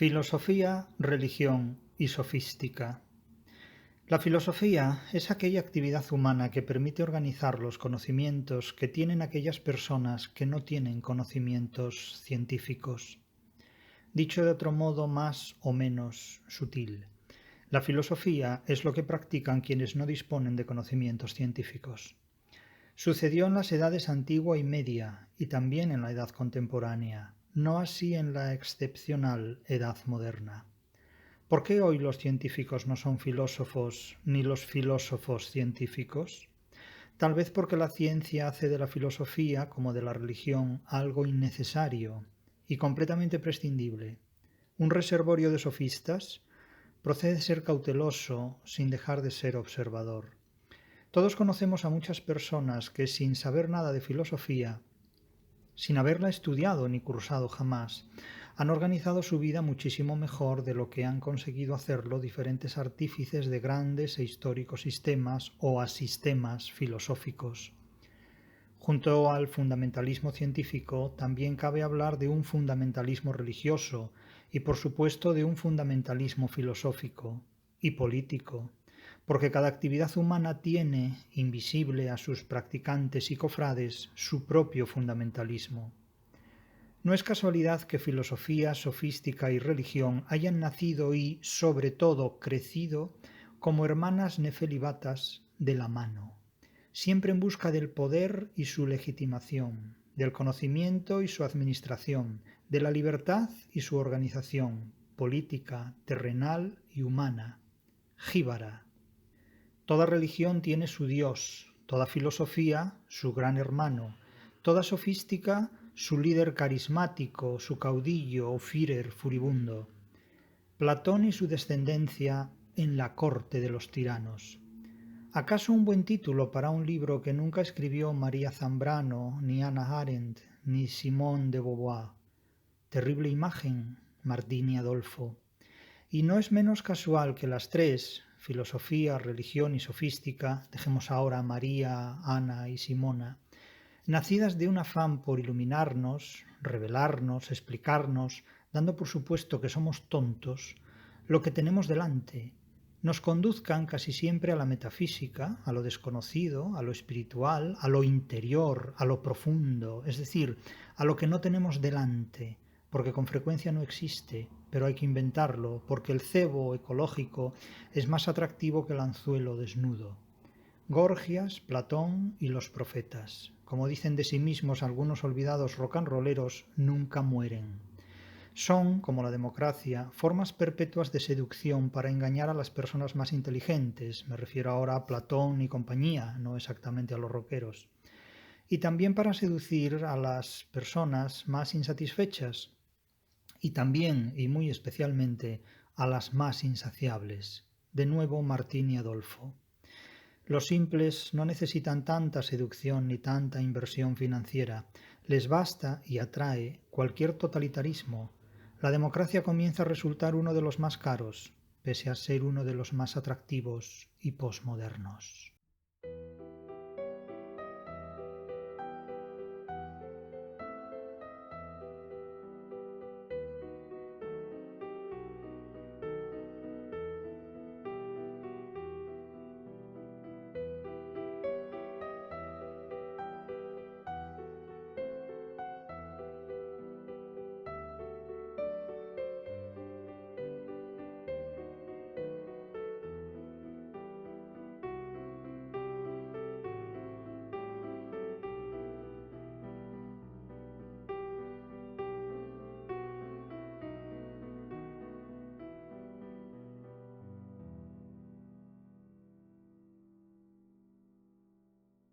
Filosofía, religión y sofística. La filosofía es aquella actividad humana que permite organizar los conocimientos que tienen aquellas personas que no tienen conocimientos científicos. Dicho de otro modo más o menos sutil, la filosofía es lo que practican quienes no disponen de conocimientos científicos. Sucedió en las edades antigua y media y también en la edad contemporánea, no así en la excepcional edad moderna. ¿Por qué hoy los científicos no son filósofos ni los filósofos científicos? Tal vez porque la ciencia hace de la filosofía, como de la religión, algo innecesario y completamente prescindible. Un reservorio de sofistas procede ser cauteloso sin dejar de ser observador. Todos conocemos a muchas personas que, sin saber nada de filosofía, sin haberla estudiado ni cursado jamás, han organizado su vida muchísimo mejor de lo que han conseguido hacerlo diferentes artífices de grandes e históricos sistemas o asistemas filosóficos. Junto al fundamentalismo científico, también cabe hablar de un fundamentalismo religioso y, por supuesto, de un fundamentalismo filosófico y político, porque cada actividad humana tiene, invisible a sus practicantes y cofrades, su propio fundamentalismo. No es casualidad que filosofía, sofística y religión hayan nacido y, sobre todo, crecido como hermanas nefelibatas de la mano, siempre en busca del poder y su legitimación, del conocimiento y su administración, de la libertad y su organización, política, terrenal y humana, jíbara. Toda religión tiene su Dios, toda filosofía su gran hermano, toda sofística su líder carismático, su caudillo o Führer furibundo. Platón y su descendencia en la corte de los tiranos. ¿Acaso un buen título para un libro que nunca escribió María Zambrano, ni Hannah Arendt, ni Simone de Beauvoir? Terrible imagen, Martín y Adolfo. Y no es menos casual que las tres, filosofía, religión y sofística, dejemos ahora a María, Ana y Simona, nacidas de un afán por iluminarnos, revelarnos, explicarnos, dando por supuesto que somos tontos, lo que tenemos delante, nos conduzcan casi siempre a la metafísica, a lo desconocido, a lo espiritual, a lo interior, a lo profundo, es decir, a lo que no tenemos delante, porque con frecuencia no existe, pero hay que inventarlo, porque el cebo ecológico es más atractivo que el anzuelo desnudo. Gorgias, Platón y los profetas. Como dicen de sí mismos algunos olvidados rocanroleros, nunca mueren. Son, como la democracia, formas perpetuas de seducción para engañar a las personas más inteligentes, me refiero ahora a Platón y compañía, no exactamente a los roqueros, y también para seducir a las personas más insatisfechas, y también y muy especialmente a las más insaciables. De nuevo Martín y Adolfo. Los simples no necesitan tanta seducción ni tanta inversión financiera. Les basta y atrae cualquier totalitarismo. La democracia comienza a resultar uno de los más caros, pese a ser uno de los más atractivos y posmodernos.